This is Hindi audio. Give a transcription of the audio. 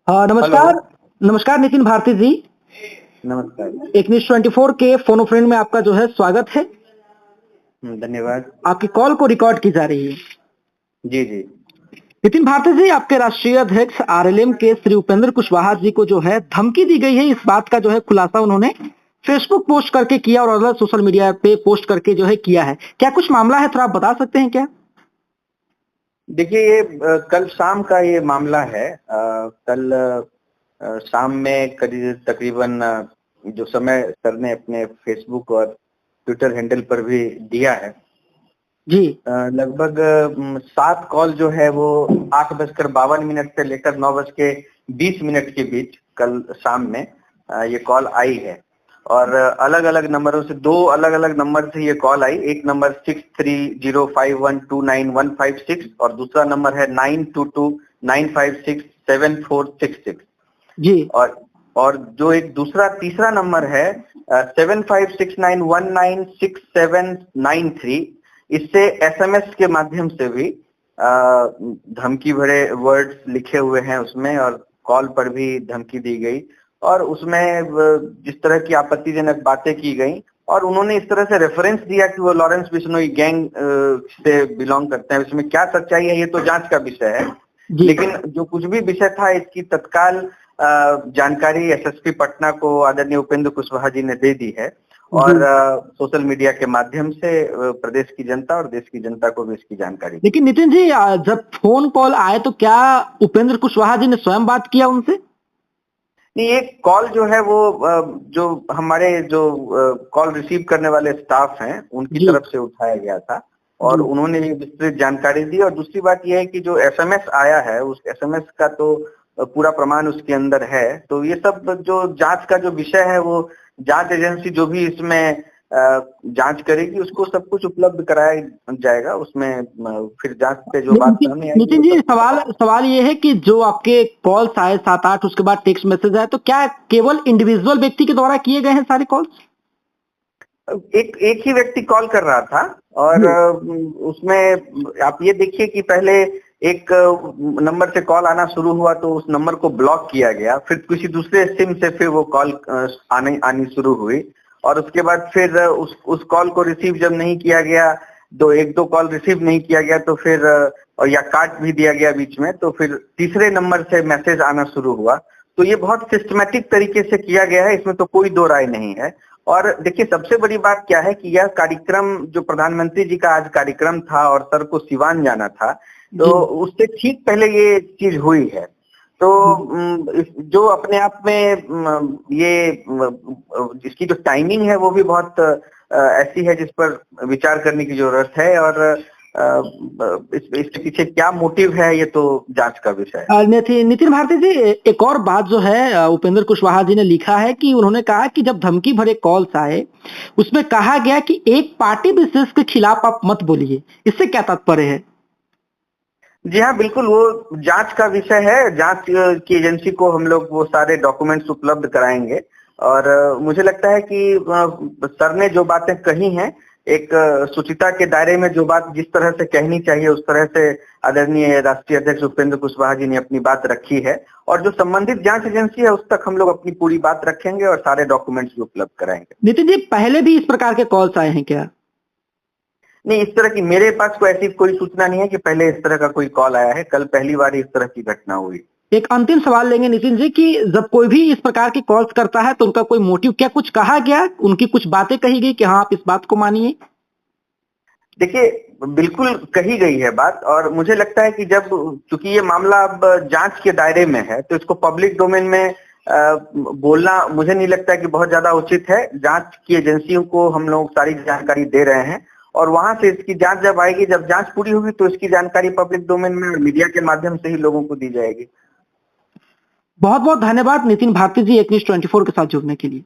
हेलो। नमस्कार। नमस्कार नितिन भारती जी। नमस्कार। एक न्यूज 24 के फोन फ्रेंड में आपका जो है स्वागत है। धन्यवाद। आपकी कॉल को रिकॉर्ड की जा रही है। जी, जी। नितिन भारती जी, आपके राष्ट्रीय अध्यक्ष आरएलएम के श्री उपेंद्र कुशवाहा जी को जो है धमकी दी गई है, इस बात का जो है खुलासा उन्होंने फेसबुक पोस्ट करके किया और अलग सोशल मीडिया पे पोस्ट करके जो है किया है। क्या कुछ मामला है, थोड़ा आप बता सकते हैं क्या? देखिए ये कल शाम का ये मामला है। कल शाम में करीब तकरीबन जो समय सर ने अपने फेसबुक और ट्विटर हैंडल पर भी दिया है, जी। लगभग 7 कॉल जो है वो 8:52 से लेकर 9:20 के बीच कल शाम में ये कॉल आई है। और अलग अलग नंबरों से, 2 अलग अलग नंबर से ये कॉल आई। एक नंबर 6305129156 और दूसरा नंबर है 9229567466। जी। और जो एक तीसरा नंबर है 7569196793, इससे एसएमएस के माध्यम से भी धमकी भरे वर्ड्स लिखे हुए हैं उसमें, और कॉल पर भी धमकी दी गई और उसमें जिस तरह की आपत्तिजनक बातें की गई और उन्होंने इस तरह से रेफरेंस दिया कि वो लॉरेंस बिश्नोई गैंग से बिलोंग करते हैं। इसमें क्या सच्चाई है ये तो जांच का विषय है, लेकिन जो कुछ भी विषय था इसकी तत्काल जानकारी एसएसपी पटना को आदरणीय उपेंद्र कुशवाहा जी ने दे दी है और सोशल मीडिया के माध्यम से प्रदेश की जनता और देश की जनता को भी इसकी जानकारी। लेकिन नितिन जी, जब फोन कॉल आए तो क्या उपेंद्र कुशवाहा जी ने स्वयं बात किया उनसे? नहीं, ये कॉल जो है वो जो हमारे जो कॉल रिसीव करने वाले स्टाफ हैं उनकी तरफ से उठाया गया था और उन्होंने विस्तृत जानकारी दी। और दूसरी बात यह है कि जो एसएमएस आया है उस एसएमएस का तो पूरा प्रमाण उसके अंदर है। तो ये सब जो जांच का जो विषय है वो जांच एजेंसी जो भी इसमें जांच करेगी उसको सब कुछ उपलब्ध कराया जाएगा। उसमें फिर जांच पे जो बात सामने आएगी। नितिन जी, सवाल ये है कि जो आपके कॉल्स आए 7-8, उसके बाद टेक्स्ट मैसेज आए, तो क्या केवल इंडिविजुअल व्यक्ति के द्वारा किए गए हैं सारे कॉल्स? एक ही व्यक्ति कॉल कर रहा था और उसमें आप ये देखिए कि पहले एक नंबर से कॉल आना शुरू हुआ तो उस नंबर को ब्लॉक किया गया, फिर किसी दूसरे सिम से फिर वो कॉल आनी शुरू हुई और उसके बाद फिर उस कॉल को रिसीव जब नहीं किया गया, एक दो कॉल रिसीव नहीं किया गया तो फिर और या काट भी दिया गया बीच में, तो फिर तीसरे नंबर से मैसेज आना शुरू हुआ। तो ये बहुत सिस्टमैटिक तरीके से किया गया है, इसमें तो कोई दो राय नहीं है। और देखिए सबसे बड़ी बात क्या है कि यह कार्यक्रम जो प्रधानमंत्री जी का आज कार्यक्रम था और सर को सिवान जाना था, तो उससे ठीक पहले ये चीज हुई है। तो जो अपने आप में ये इसकी जो टाइमिंग है वो भी बहुत ऐसी है जिस पर विचार करने की जरूरत है और इसके पीछे क्या मोटिव है ये तो जांच का विषय है। नितिन भारती जी, एक और बात जो है उपेंद्र कुशवाहा जी ने लिखा है कि उन्होंने कहा कि जब धमकी भरे कॉल्स आए उसमें कहा गया कि एक पार्टी विशेष के खिलाफ आप मत बोलिए, इससे क्या तात्पर्य है? जी हाँ, बिल्कुल, वो जांच का विषय है। जांच की एजेंसी को हम लोग वो सारे डॉक्यूमेंट्स उपलब्ध कराएंगे और मुझे लगता है कि सर ने जो बातें कही हैं एक शुचिता के दायरे में जो बात जिस तरह से कहनी चाहिए उस तरह से आदरणीय राष्ट्रीय अध्यक्ष उपेंद्र कुशवाहा जी ने अपनी बात रखी है और जो संबंधित जांच एजेंसी है उस तक हम लोग अपनी पूरी बात रखेंगे और सारे डॉक्यूमेंट्स भी उपलब्ध कराएंगे। नितिन जी, पहले भी इस प्रकार के कॉल्स आए हैं क्या? नहीं, इस तरह की मेरे पास कोई ऐसी कोई सूचना नहीं है कि पहले इस तरह का कोई कॉल आया है। कल पहली बार इस तरह की घटना हुई। एक अंतिम सवाल लेंगे नितिन जी कि जब कोई भी इस प्रकार की कॉल्स करता है तो उनका कोई मोटिव, क्या कुछ कहा गया, उनकी कुछ बातें कही गई कि हाँ आप इस बात को मानिए? देखिए बिल्कुल कही गई है बात और मुझे लगता है कि जब चूंकि ये मामला अब जांच के दायरे में है तो इसको पब्लिक डोमेन में बोलना मुझे नहीं लगता है कि बहुत ज्यादा उचित है। जांच की एजेंसियों को हम लोग सारी जानकारी दे रहे हैं और वहां से इसकी जांच जब आएगी, जब जांच पूरी होगी तो इसकी जानकारी पब्लिक डोमेन में मीडिया के माध्यम से ही लोगों को दी जाएगी। बहुत बहुत धन्यवाद नितिन भारती जी, एक न्यूज 24 के साथ जुड़ने के लिए।